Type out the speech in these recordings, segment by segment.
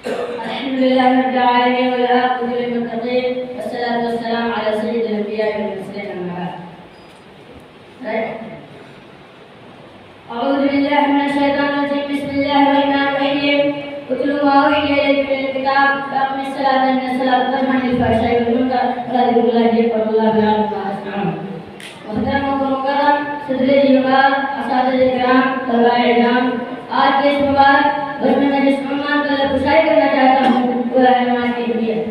الحمد لله رب العالمين والعاقبة للمتقين والصلاة والسلام على سيد الأنبياء والمرسلين أما بعد. أعوذ بالله من الشيطان الرجيم. بسم الله الرحمن الرحيم. اتل ما أوحي إليك من الكتاب وأقم الصلاة إن الصلاة تنهى عن الفحشاء والمنكر وذكر الله أكبر والله يعلم ما تصنعون. محترم ومکرم صدر جمعہ اساتذہ کرام طلباء اعزام، آج کے اس مبارک وقت میں جس عنوان پر گزارش کرنا چاہتا ہوں وہ ہے نماز کی اہمیت.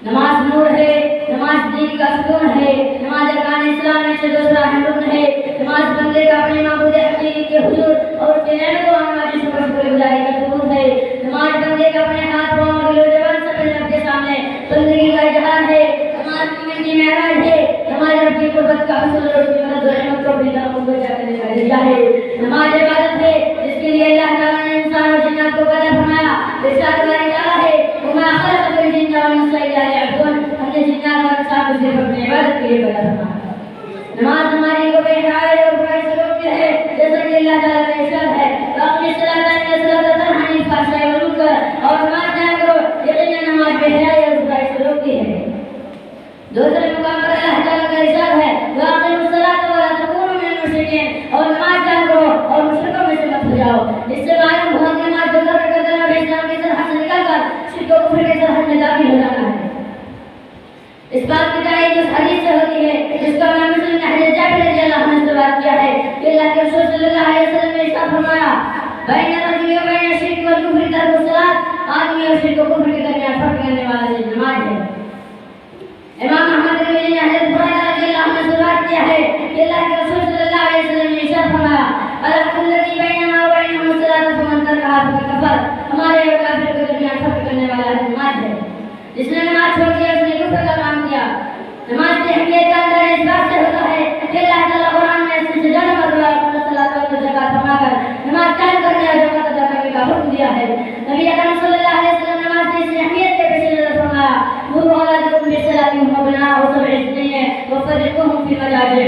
نماز نور ہے، نماز دین کا ستون ہے، نماز ارکان اسلام میں سے دوسرا اہم رکن ہے. نماز بندے کا اپنے معبود حقیقی کے حضور اور اس کے نعمتوں اور نوازشوں کو شکر گزاری کا ثبوت ہے. نماز بندے کا اپنے ہاتھ پاؤں اور دل و زبان سے اپنے رب کے سامنے بندگی کا اظہار ہے. نماز کی معراج ہے. نماز رب کی قربت کا حصول اور اس کی مدد و رحمت کو اپنی طرف متوجہ کرنے کا ذریعہ ہے. نماز عبادت ہے جس کے لیے اللہ تعالیٰ نے انسان اور جنات کو پیدا فرمایا. ارشاد باری تعالیٰ ہے وما خلقت الجن والانس الا ليعبدون. ہم نے جنات اور انسان کو صرف اپنی عبادت کے لیے پیدا فرمایا. نماز ہماری کو بے حیائی اور برائی سے روکتی ہے جیسا کہ اللہ تعالیٰ کا ارشاد ہے واقم الصلاۃ ان الصلاۃ تنہی عن الفحشاء والمنکر. اور نماز قائم کرو، یقیناً نماز بے حیائی اور برائی سے روکتی ہے. دوسرے مقام پر اللہ تعالیٰ کا ارشاد ہے واقم الصلاۃ ولا تکونوا من المشرکین. اور نماز قائم کرو اور مشرکوں میں سے مت ہو جاؤ. اس سے معلوم ہوا کہ نماز کو ترک کر دینا بھی اسلام کی سرحد سے نکل کر شرک و کفر کی سرحد میں داخل ہو جانا ہے. اس بات کی تائید اس حدیث سے ہوتی ہے جس کا امام مسلم نے حضرت جابر رضی اللہ عنہ سے روایت کیا ہے کہ اللہ کے رسول صلی اللہ علیہ وسلم نے ارشاد فرمایا بین الرجل و بین الشرک والکفر ترک الصلاۃ. آدمی اور شرک و کفر کے درمیان فرق کرنے والا چیز نماز ہے. امام احمد رضی اللہ عنہ رضی اللہ عنہ سے روایت کیا ہے کہ اللہ کے رسول صلی اللہ علیہ وسلم نے ارشاد فرمایا العهد الذي بيننا وبينهم الصلاۃ فمن تركها فقد كفر. ہمارے اور کافر کے درمیان فرق کرنے والا نماز ہے. جس نے نماز چھوڑ دیا اس نے کفر کا کام کیا. نماز کی اہمیت کا اندازہ اس بات سے ہوتا ہے کہ اللہ تعالیٰ قرآن میں اس سے زیادہ مرتبہ اپنا صلاۃ و زکات فرما کر نماز قائم کرنے اور زکات ادا کرنے کا حکم دیا ہے. نبی اکرم صلی اللہ علیہ وسلم نماز کی اس اہمیت کے پیش نظر فرمایا مروا اولادکم بالصلاۃ وهم ابناء سبع سنین وفرقوهم فی المضاجع.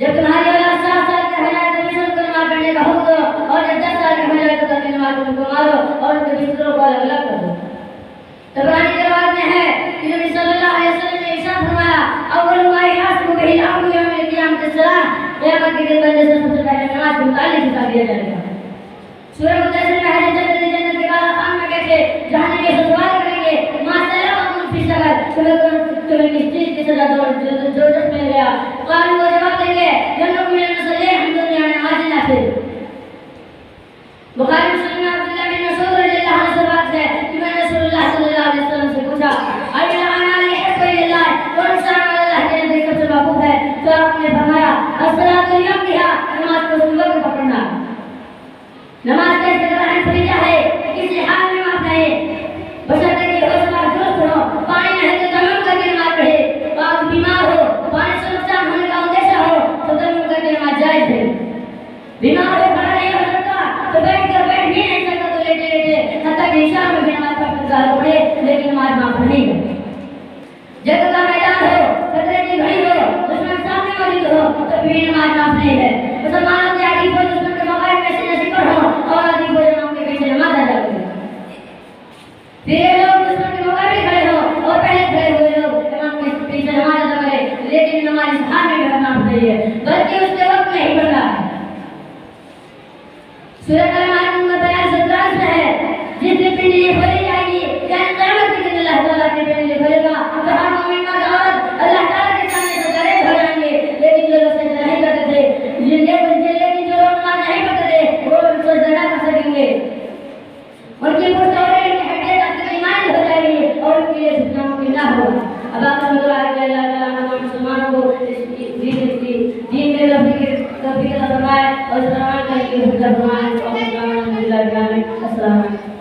جب تمہاری اولاد 7 سال کی ہو جائے تو ان کو نماز پڑھنے کا حکم دو، اور جب 10 سال کی ہو جائے تو تب نماز ان کو مارو اور ان کے بستروں کو الگ الگ کر دو. طبرانی کی روایت میں ہے کہ نبی صلی اللہ علیہ وسلم نے ارشاد فرمایا اول ما یحاسب به العبد یوم القیامۃ الصلاۃ. قیامت کے دن بندے سے سب سے پہلے نماز کے متعلق حساب لیا جائے گا. سورہ مدثر میں ہے جنت کے بالا خان میں کہتے جہنم کے سوال کریں گے ما سلککم فی سقر. تمہیں کس چیز کی سزا جو میں گیا؟ قالوا وہ جواب دیں گے جنت میں نسلی ہم دنیا میں نماز نہ تھے. بخاری مسلم میں عبداللہ بن مسعود رضی اللہ عنہ سے بات ہے کہ میں نے رسول اللہ صلی اللہ علیہ وسلم سے پوچھا اینا اعمال احب الى کون سا عمل اللہ کے نزدیک سب سے محبوب ہے؟ تو آپ نے فرمایا الصلاۃ یومها، نماز کو صبح کو پڑھنا. نماز کا استقرار فریضہ ہے، کسی حال میں معاف نہیں بشرطے کہ ہو سب درست ہو. پانی نہ ہے تو تیمم کر کے نماز پڑھے. آپ بیمار ہو، پانی سے نقصان ہونے کا اندیشہ ہو تو تیمم کر کے نماز جائز ہے. بیمار ہو کھڑا نہیں ہو سکتا تو بیٹھ بھی نہیں سکتا تو لیٹے لیٹے حتیٰ کہ عشاء میں بھی نماز پڑھے لیکن نماز معاف نہیں ہے. جنگ کا میدان ہو، خطرے کی گھڑی ہو، دشمن سامنے موجود ہو تو بھی نماز معاف نہیں ہے. مسلمانوں کے عادی کو دشمن کے مقابلے میں سے نصیب ہو اور عادی کو امام کے پیچھے نماز ادا کرے. پھر یہ لوگ دشمن کے مقابلے کھڑے ہو اور پہلے کھڑے ہوئے لوگ امام کے پیچھے نماز ادا کرے لیکن نماز اس حال میں پڑھنا نہیں ہے بلکہ اس کے وقت میں ہی پڑھنا ہے. سورہ العراف میں بیان 17 میں ہے جس دن پنڈلی کھولی جائے گی یعنی قیامت کے دن اللہ تعالیٰ کی پنڈلی کھولے گا تو ہر مومن مرد عورت اللہ تعالیٰ کے سامنے سجدے ہو جائیں گے. لیکن جو لوگ سجدہ نہیں کرتے تھے لیکن جو لوگ نماز نہیں پڑھتے تھے وہ سجدہ نہ کر سکیں گے. ان کی پشت اور ان کی ہڈیاں تک ایمان ہو جائے گی اور ان کے لیے سجدہ ممکن نہ ہوگا. اب آپ اللہ تعالیٰ مسلمانوں کو دین میں توفیق عطا فرمائے اور سلام علیکم ورحمۃ اللہ وبرکاتہ. السلام علیکم.